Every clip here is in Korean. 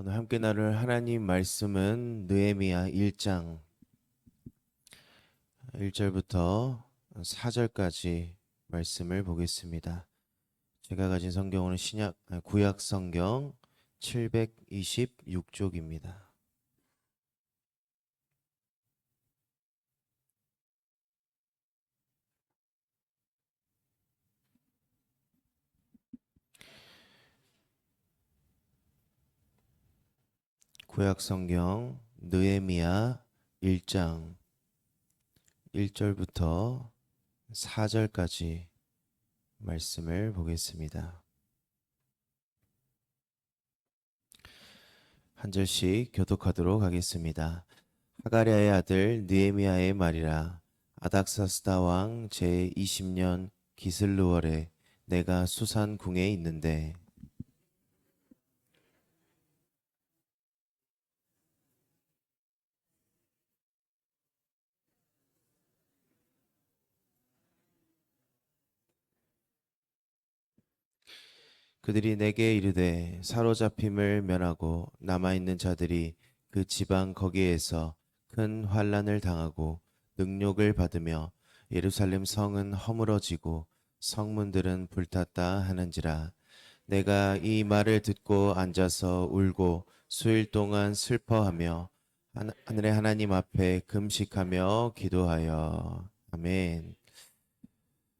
오늘 함께 나눌 하나님 말씀은 느헤미야 1장 1절부터 4절까지 말씀을 보겠습니다. 제가 가진 성경은 구약 성경 726쪽입니다. 구약 성경 느헤미야 1장 1절부터 4절까지 말씀을 보겠습니다. 한 절씩 교독하도록 하겠습니다. 하가랴의 아들 느헤미야의 말이라. 아닥사스다 왕 제20년 기슬루월에 내가 수산 궁에 있는데 그들이 내게 이르되 사로잡힘을 면하고 남아있는 자들이 그 지방 거기에서 큰 환난을 당하고 능욕을 받으며 예루살렘 성은 허물어지고 성문들은 불탔다 하는지라. 내가 이 말을 듣고 앉아서 울고 수일 동안 슬퍼하며 하늘의 하나님 앞에 금식하며 기도하여. 아멘.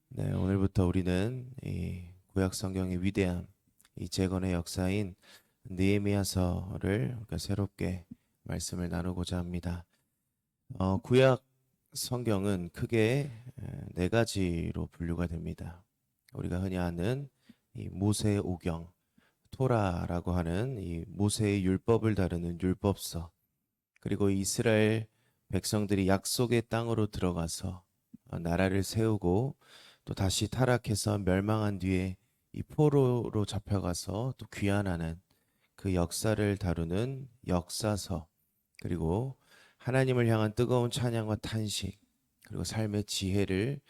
네, 오늘부터 우리는 이 구약 성경의 위대한 이 재건의 역사인 느헤미야서를 그러니까 새롭게 말씀을 나누고자 합니다. 구약 성경은 크게 네 가지로 분류가 됩니다. 우리가 흔히 아는 이 모세오경, 토라라고 하는 이 모세의 율법을 다루는 율법서, 그리고 이스라엘 백성들이 약속의 땅으로 들어가서 나라를 세우고 또 다시 타락해서 멸망한 뒤에 이 포로로 잡혀가서 또 귀환하는 그 역사를 다루는 역사서, 그리고 하나님을 향한 뜨거운 찬양과 탄식, 그리고 삶의 지혜를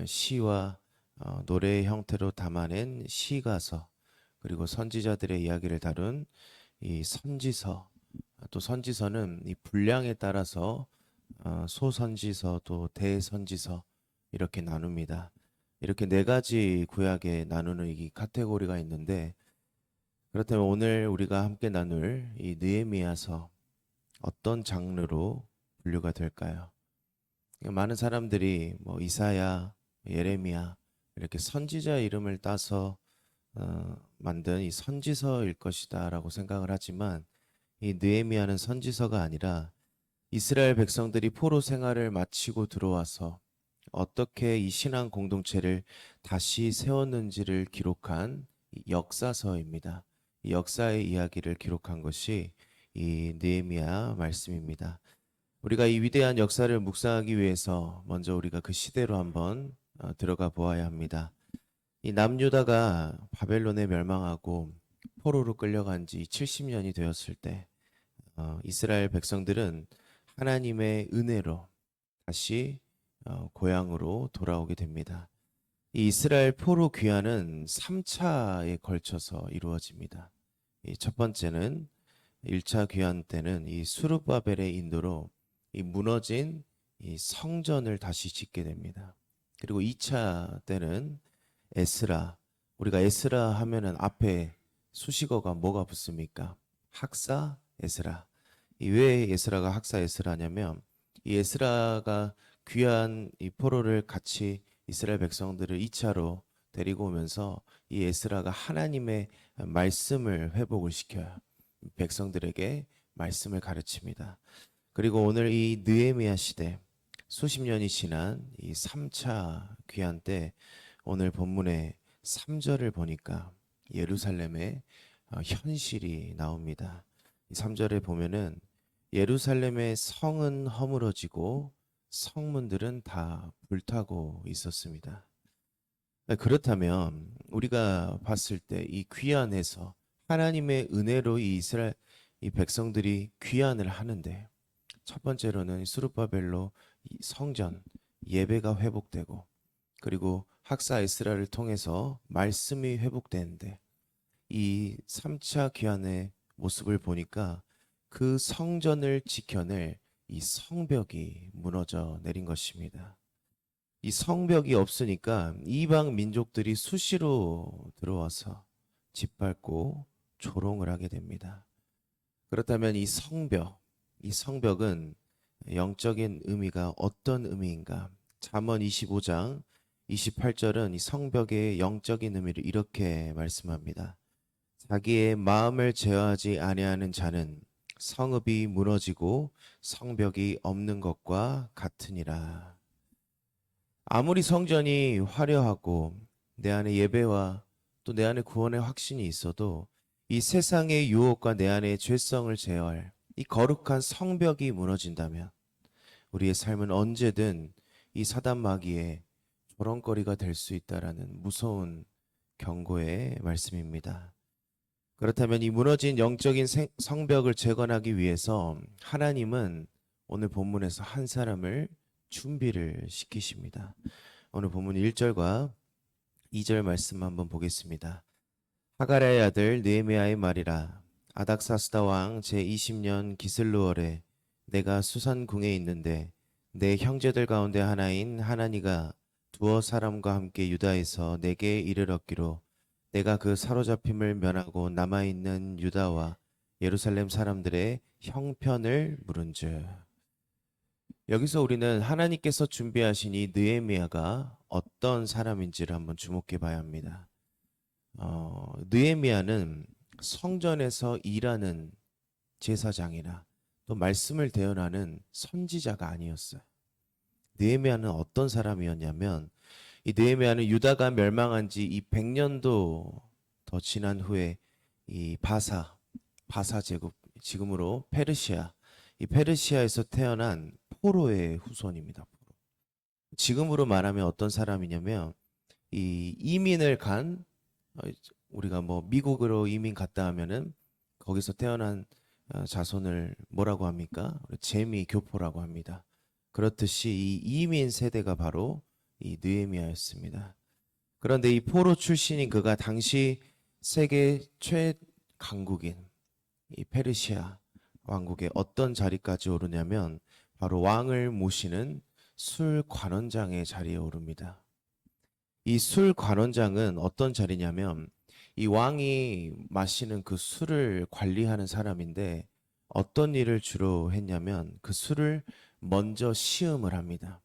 시와 노래의 형태로 담아낸 시가서, 그리고 선지자들의 이야기를 다룬 이 선지서, 또 선지서는 이 분량에 따라서 소선지서 또 대선지서 이렇게 나눕니다. 이렇게 네 가지 구약에 나누는 이 카테고리가 있는데, 그렇다면 오늘 우리가 함께 나눌 이 느헤미야서 어떤 장르로 분류가 될까요? 많은 사람들이 뭐 이사야, 예레미야 이렇게 선지자 이름을 따서 만든 이 선지서일 것이다라고 생각을 하지만, 이 느헤미야는 선지서가 아니라 이스라엘 백성들이 포로 생활을 마치고 들어와서 어떻게 이 신앙 공동체를 다시 세웠는지를 기록한 역사서입니다. 이 역사의 이야기를 기록한 것이 이 느헤미야 말씀입니다. 우리가 이 위대한 역사를 묵상하기 위해서 먼저 우리가 그 시대로 한번 들어가 보아야 합니다. 이 남유다가 바벨론에 멸망하고 포로로 끌려간 지 70년이 되었을 때 이스라엘 백성들은 하나님의 은혜로 다시 고향으로 돌아오게 됩니다. 이 이스라엘 포로 귀환은 3차에 걸쳐서 이루어집니다. 이 첫 번째는 1차 귀환 때는 이 수르바벨의 인도로 이 무너진 이 성전을 다시 짓게 됩니다. 그리고 2차 때는 에스라, 우리가 에스라 하면은 앞에 수식어가 뭐가 붙습니까? 학사 에스라. 이 왜 에스라가 학사 에스라냐면, 이 에스라가 귀한 이 포로를 같이 이스라엘 백성들을 2차로 데리고 오면서 이 에스라가 하나님의 말씀을 회복을 시켜요. 백성들에게 말씀을 가르칩니다. 그리고 오늘 이 느헤미야 시대, 수십 년이 지난 이 3차 귀환 때 오늘 본문의 3절을 보니까 예루살렘의 현실이 나옵니다. 이 3절에 보면은 예루살렘의 성은 허물어지고 성문들은 다 불타고 있었습니다. 그렇다면 우리가 봤을 때 이 귀환에서 하나님의 은혜로 이 이스라엘 이 백성들이 귀환을 하는데, 첫 번째로는 수르바벨로 이 성전 예배가 회복되고, 그리고 학사 에스라를 통해서 말씀이 회복되는데, 이 3차 귀환의 모습을 보니까 그 성전을 지켜낼 이 성벽이 무너져 내린 것입니다. 이 성벽이 없으니까 이방 민족들이 수시로 들어와서 짓밟고 조롱을 하게 됩니다. 그렇다면 이 성벽은 영적인 의미가 어떤 의미인가? 잠언 25장 28절은 이 성벽의 영적인 의미를 이렇게 말씀합니다. 자기의 마음을 제어하지 아니하는 자는 성읍이 무너지고 성벽이 없는 것과 같으니라. 아무리 성전이 화려하고 내 안에 예배와 또 내 안에 구원의 확신이 있어도 이 세상의 유혹과 내 안의 죄성을 제어할 이 거룩한 성벽이 무너진다면 우리의 삶은 언제든 이 사단 마귀의 조롱거리가 될 수 있다라는 무서운 경고의 말씀입니다. 그렇다면 이 무너진 영적인 성벽을 재건하기 위해서 하나님은 오늘 본문에서 한 사람을 준비를 시키십니다. 오늘 본문 1절과 2절 말씀 한번 보겠습니다. 하가랴의 아들 느헤미야의 말이라. 아닥사스다 왕 제20년 기슬루월에 내가 수산궁에 있는데 내 형제들 가운데 하나인 하나니가 두어 사람과 함께 유다에서 내게 이르렀기로 내가 그 사로잡힘을 면하고 남아있는 유다와 예루살렘 사람들의 형편을 물은즉. 여기서 우리는 하나님께서 준비하신 이 느헤미야가 어떤 사람인지를 한번 주목해 봐야 합니다. 느헤미야는 성전에서 일하는 제사장이나 또 말씀을 대언하는 선지자가 아니었어요. 느헤미야는 어떤 사람이었냐면 이 느헤미야는 유다가 멸망한 지 이 100년도 더 지난 후에 이 바사 제국, 지금으로 페르시아, 이 페르시아에서 태어난 포로의 후손입니다. 지금으로 말하면 어떤 사람이냐면 이 이민을 간 우리가 뭐 미국으로 이민 갔다 하면은 거기서 태어난 자손을 뭐라고 합니까? 재미 교포라고 합니다. 그렇듯이 이 이민 세대가 바로 이 느헤미야였습니다. 그런데 이 포로 출신인 그가 당시 세계 최강국인 이 페르시아 왕국의 어떤 자리까지 오르냐면 바로 왕을 모시는 술 관원장의 자리에 오릅니다. 이 술 관원장은 어떤 자리냐면 이 왕이 마시는 그 술을 관리하는 사람인데 어떤 일을 주로 했냐면 그 술을 먼저 시음을 합니다.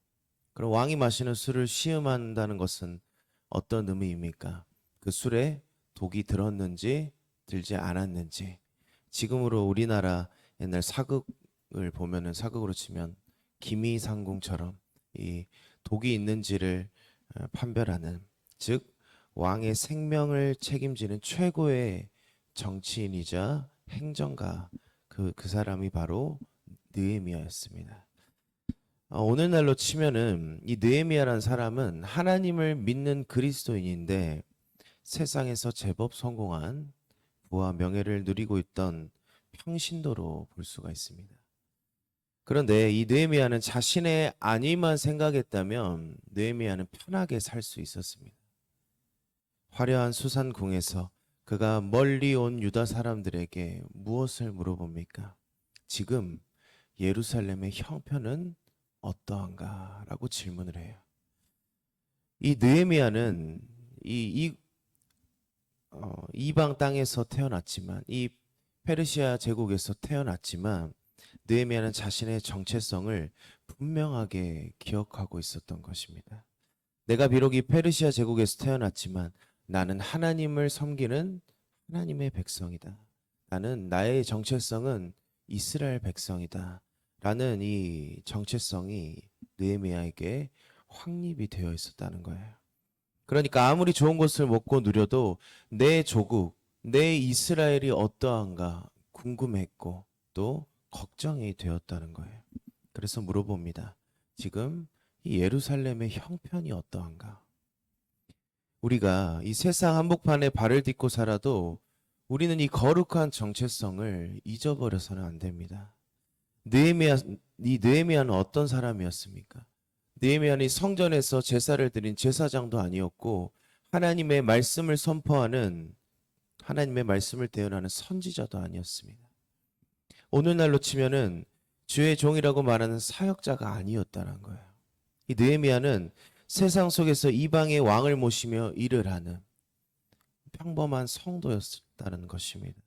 그럼 왕이 마시는 술을 시음한다는 것은 어떤 의미입니까? 그 술에 독이 들었는지 들지 않았는지. 지금으로 우리나라 옛날 사극을 보면은 사극으로 치면 기미상궁처럼 이 독이 있는지를 판별하는, 즉 왕의 생명을 책임지는 최고의 정치인이자 행정가, 그 사람이 바로 느헤미야였습니다. 오늘날로 치면은 이 느헤미야라는 사람은 하나님을 믿는 그리스도인인데 세상에서 제법 성공한 부와 명예를 누리고 있던 평신도로 볼 수가 있습니다. 그런데 이 느헤미야는 자신의 안위만 생각했다면 느헤미야는 편하게 살 수 있었습니다. 화려한 수산궁에서 그가 멀리 온 유다 사람들에게 무엇을 물어봅니까? 지금 예루살렘의 형편은 어떠한가? 라고 질문을 해요. 이 느헤미야는 이방 땅에서 태어났지만, 이 페르시아 제국에서 태어났지만 느헤미야는 자신의 정체성을 분명하게 기억하고 있었던 것입니다. 내가 비록 이 페르시아 제국에서 태어났지만 나는 하나님을 섬기는 하나님의 백성이다. 나는 나의 정체성은 이스라엘 백성이다. 라는 이 정체성이 느헤미야에게 확립이 되어 있었다는 거예요. 그러니까 아무리 좋은 것을 먹고 누려도 내 조국, 내 이스라엘이 어떠한가 궁금했고 또 걱정이 되었다는 거예요. 그래서 물어봅니다. 지금 이 예루살렘의 형편이 어떠한가? 우리가 이 세상 한복판에 발을 딛고 살아도 우리는 이 거룩한 정체성을 잊어버려서는 안 됩니다. 느헤미야는 어떤 사람이었습니까? 느헤미야는 성전에서 제사를 드린 제사장도 아니었고 하나님의 말씀을 선포하는 하나님의 말씀을 대언하는 선지자도 아니었습니다. 오늘날로 치면은 주의 종이라고 말하는 사역자가 아니었다는 거예요. 이 느헤미야는 세상 속에서 이방의 왕을 모시며 일을 하는 평범한 성도였다는 것입니다.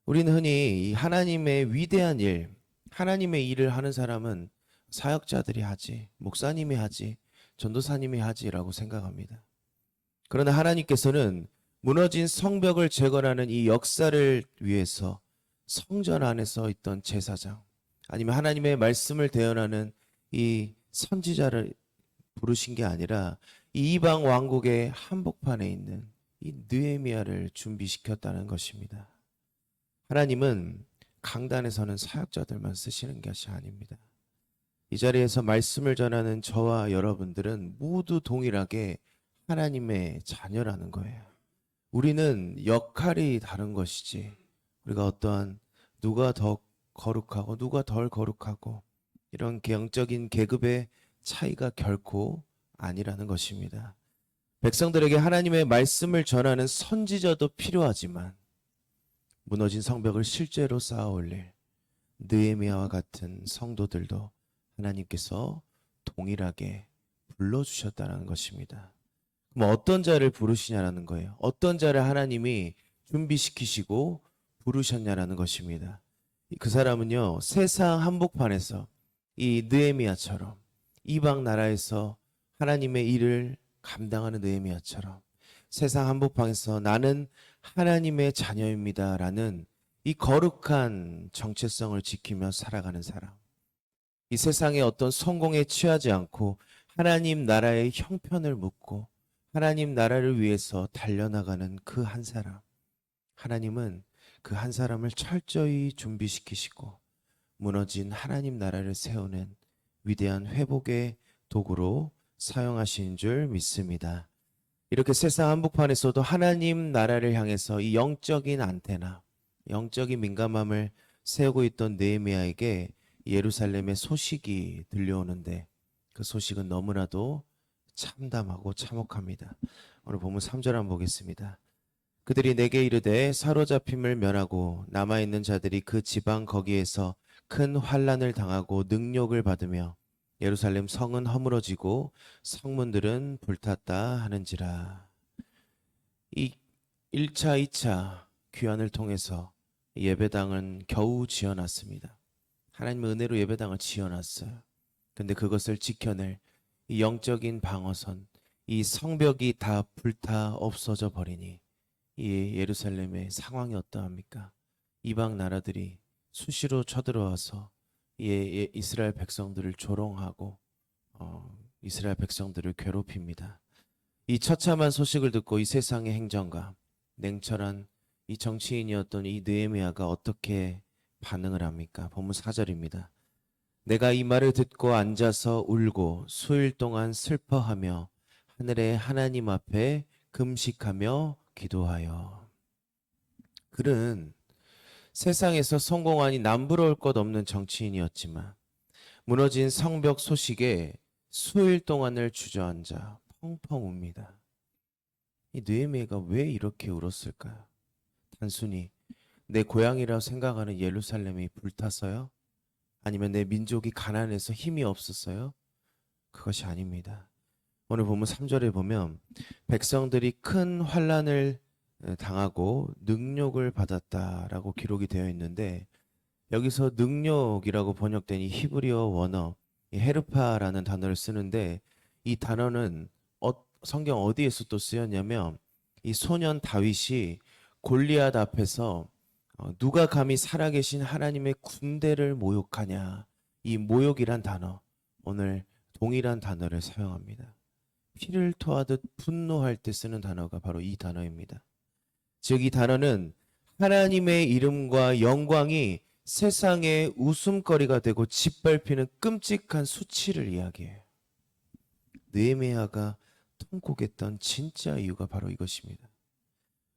우리는 흔히 이 하나님의 위대한 일, 하나님의 일을 하는 사람은 사역자들이 하지, 목사님이 하지, 전도사님이 하지라고 생각합니다. 그러나 하나님께서는 무너진 성벽을 재건하는 이 역사를 위해서 성전 안에서 있던 제사장, 아니면 하나님의 말씀을 대언하는 이 선지자를 부르신 게 아니라 이 이방 왕국의 한복판에 있는 이 느헤미야를 준비시켰다는 것입니다. 하나님은 강단에서는 사역자들만 쓰시는 것이 아닙니다. 이 자리에서 말씀을 전하는 저와 여러분들은 모두 동일하게 하나님의 자녀라는 거예요. 우리는 역할이 다른 것이지, 우리가 어떠한 누가 더 거룩하고 누가 덜 거룩하고 이런 영적인 계급의 차이가 결코 아니라는 것입니다. 백성들에게 하나님의 말씀을 전하는 선지자도 필요하지만 무너진 성벽을 실제로 쌓아 올릴 느헤미야와 같은 성도들도 하나님께서 동일하게 불러주셨다는 것입니다. 그럼 어떤 자를 부르시냐라는 거예요. 어떤 자를 하나님이 준비시키시고 부르셨냐라는 것입니다. 그 사람은요, 세상 한복판에서 이 느헤미야처럼 이방 나라에서 하나님의 일을 감당하는 느헤미야처럼 세상 한복판에서 나는 하나님의 자녀입니다라는 이 거룩한 정체성을 지키며 살아가는 사람. 이 세상의 어떤 성공에 취하지 않고 하나님 나라의 형편을 묻고 하나님 나라를 위해서 달려나가는 그 한 사람. 하나님은 그 한 사람을 철저히 준비시키시고 무너진 하나님 나라를 세우는 위대한 회복의 도구로 사용하신 줄 믿습니다. 이렇게 세상 한복판에서도 하나님 나라를 향해서 이 영적인 안테나, 영적인 민감함을 세우고 있던 느헤미야에게 예루살렘의 소식이 들려오는데 그 소식은 너무나도 참담하고 참혹합니다. 오늘 본문 3절 한번 보겠습니다. 그들이 내게 이르되 사로잡힘을 면하고 남아있는 자들이 그 지방 거기에서 큰 환난을 당하고 능욕을 받으며 예루살렘 성은 허물어지고 성문들은 불탔다 하는지라. 이 1차, 2차 귀환을 통해서 예배당은 겨우 지어놨습니다. 하나님의 은혜로 예배당을 지어놨어요. 근데 그것을 지켜낼 이 영적인 방어선, 이 성벽이 다 불타 없어져 버리니 이 예루살렘의 상황이 어떠합니까? 이방 나라들이 수시로 쳐들어와서 이스라엘 백성들을 조롱하고 이스라엘 백성들을 괴롭힙니다. 이 처참한 소식을 듣고 이 세상의 행정가, 냉철한 이 정치인이었던 이 느헤미야가 어떻게 반응을 합니까? 본문 4절입니다. 내가 이 말을 듣고 앉아서 울고 수일 동안 슬퍼하며 하늘의 하나님 앞에 금식하며 기도하여. 그는 세상에서 성공하니 남부러울 것 없는 정치인이었지만 무너진 성벽 소식에 수일 동안을 주저앉아 펑펑 웁니다. 이 느헤미야가 왜 이렇게 울었을까요? 단순히 내 고향이라 생각하는 예루살렘이 불타서요? 아니면 내 민족이 가난해서 힘이 없었어요? 그것이 아닙니다. 오늘 보면 3절에 보면 백성들이 큰 환난을 당하고 능욕을 받았다라고 기록이 되어 있는데 여기서 능욕이라고 번역된 이 히브리어 원어 이 헤르파라는 단어를 쓰는데 이 단어는 성경 어디에서 또 쓰였냐면 이 소년 다윗이 골리앗 앞에서 누가 감히 살아계신 하나님의 군대를 모욕하냐, 이 모욕이란 단어, 오늘 동일한 단어를 사용합니다. 피를 토하듯 분노할 때 쓰는 단어가 바로 이 단어입니다. 즉 이 단어는 하나님의 이름과 영광이 세상의 웃음거리가 되고 짓밟히는 끔찍한 수치를 이야기해요. 느헤미야가 통곡했던 진짜 이유가 바로 이것입니다.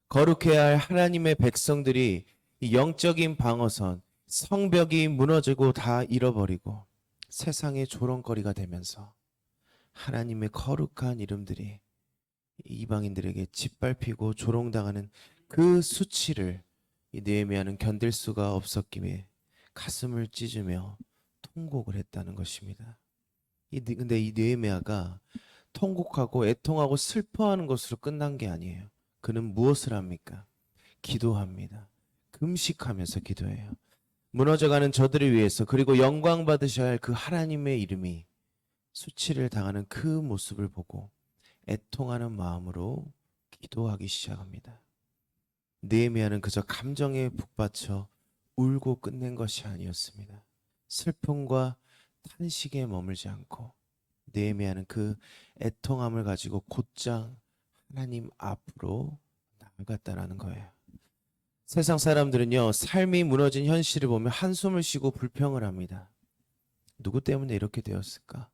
거룩해야 할 하나님의 백성들이 이 영적인 방어선, 성벽이 무너지고 다 잃어버리고 세상의 조롱거리가 되면서 하나님의 거룩한 이름들이 이방인들에게 짓밟히고 조롱당하는 그 수치를 이 느헤미야는 견딜 수가 없었기에 가슴을 찢으며 통곡을 했다는 것입니다. 근데 이 느헤미야가 통곡하고 애통하고 슬퍼하는 것으로 끝난 게 아니에요. 그는 무엇을 합니까? 기도합니다. 금식하면서 기도해요. 무너져가는 저들을 위해서, 그리고 영광 받으셔야 할 그 하나님의 이름이 수치를 당하는 그 모습을 보고 애통하는 마음으로 기도하기 시작합니다. 느헤미야는 그저 감정에 북받쳐 울고 끝낸 것이 아니었습니다. 슬픔과 탄식에 머물지 않고 느헤미야는 그 애통함을 가지고 곧장 하나님 앞으로 나아갔다라는 거예요. 세상 사람들은요, 삶이 무너진 현실을 보며 한숨을 쉬고 불평을 합니다. 누구 때문에 이렇게 되었을까?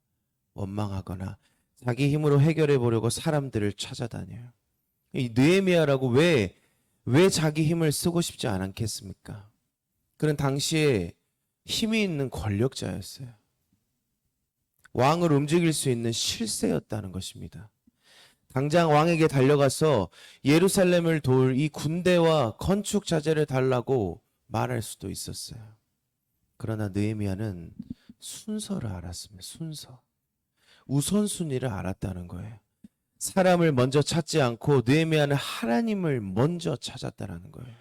원망하거나 자기 힘으로 해결해 보려고 사람들을 찾아다녀요. 이 느헤미야라고 왜 자기 힘을 쓰고 싶지 않았겠습니까? 그는 당시에 힘이 있는 권력자였어요. 왕을 움직일 수 있는 실세였다는 것입니다. 당장 왕에게 달려가서 예루살렘을 도울 이 군대와 건축 자재를 달라고 말할 수도 있었어요. 그러나 느헤미야는 순서를 알았습니다. 순서. 우선순위를 알았다는 거예요. 사람을 먼저 찾지 않고 느헤미야는 하나님을 먼저 찾았다는 거예요.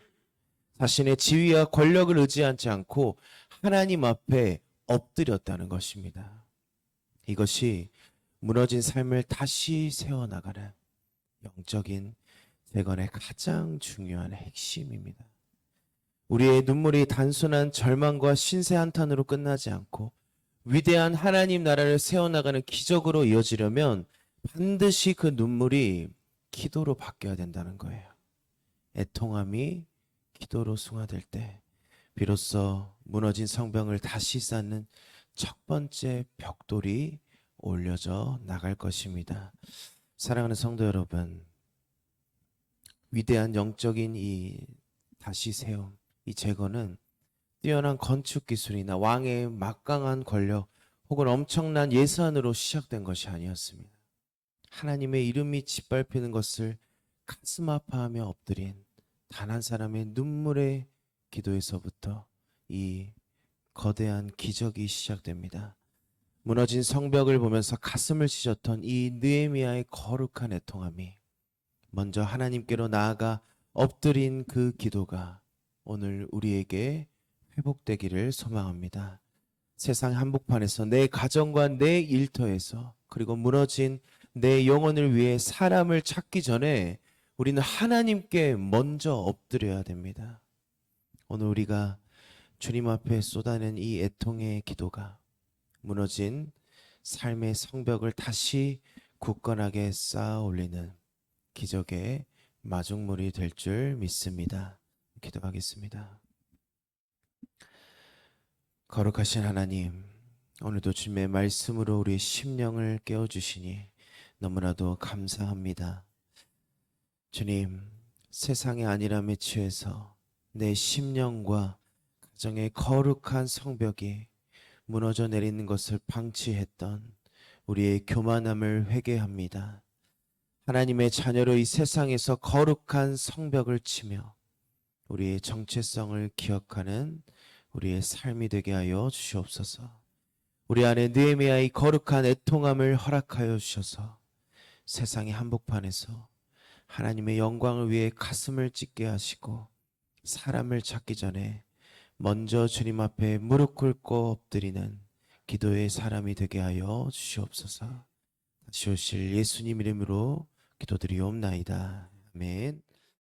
자신의 지위와 권력을 의지하지 않고 하나님 앞에 엎드렸다는 것입니다. 이것이 무너진 삶을 다시 세워나가는 영적인 재건의 가장 중요한 핵심입니다. 우리의 눈물이 단순한 절망과 신세 한탄으로 끝나지 않고 위대한 하나님 나라를 세워나가는 기적으로 이어지려면 반드시 그 눈물이 기도로 바뀌어야 된다는 거예요. 애통함이 기도로 승화될 때 비로소 무너진 성벽을 다시 쌓는 첫 번째 벽돌이 올려져 나갈 것입니다. 사랑하는 성도 여러분, 위대한 영적인 이 다시 세움, 이 재건은 뛰어난 건축 기술이나 왕의 막강한 권력 혹은 엄청난 예산으로 시작된 것이 아니었습니다. 하나님의 이름이 짓밟히는 것을 가슴 아파하며 엎드린 단 한 사람의 눈물의 기도에서부터 이 거대한 기적이 시작됩니다. 무너진 성벽을 보면서 가슴을 찢었던 이 느헤미야의 거룩한 애통함이 먼저 하나님께로 나아가 엎드린 그 기도가 오늘 우리에게 회복되기를 소망합니다. 세상 한복판에서 내 가정과 내 일터에서 그리고 무너진 내 영혼을 위해 사람을 찾기 전에 우리는 하나님께 먼저 엎드려야 됩니다. 오늘 우리가 주님 앞에 쏟아낸 이 애통의 기도가 무너진 삶의 성벽을 다시 굳건하게 쌓아 올리는 기적의 마중물이 될 줄 믿습니다. 기도하겠습니다. 거룩하신 하나님, 오늘도 주님의 말씀으로 우리의 심령을 깨워주시니 너무나도 감사합니다. 주님, 세상의 안일함에 취해서 내 심령과 가정의 거룩한 성벽이 무너져 내리는 것을 방치했던 우리의 교만함을 회개합니다. 하나님의 자녀로 이 세상에서 거룩한 성벽을 치며 우리의 정체성을 기억하는 우리의 삶이 되게 하여 주시옵소서. 우리 안에 느헤미야의 거룩한 애통함을 허락하여 주셔서 세상의 한복판에서 하나님의 영광을 위해 가슴을 찢게 하시고 사람을 찾기 전에 먼저 주님 앞에 무릎 꿇고 엎드리는 기도의 사람이 되게 하여 주시옵소서. 다시 오실 예수님 이름으로 기도드리옵나이다. 아멘.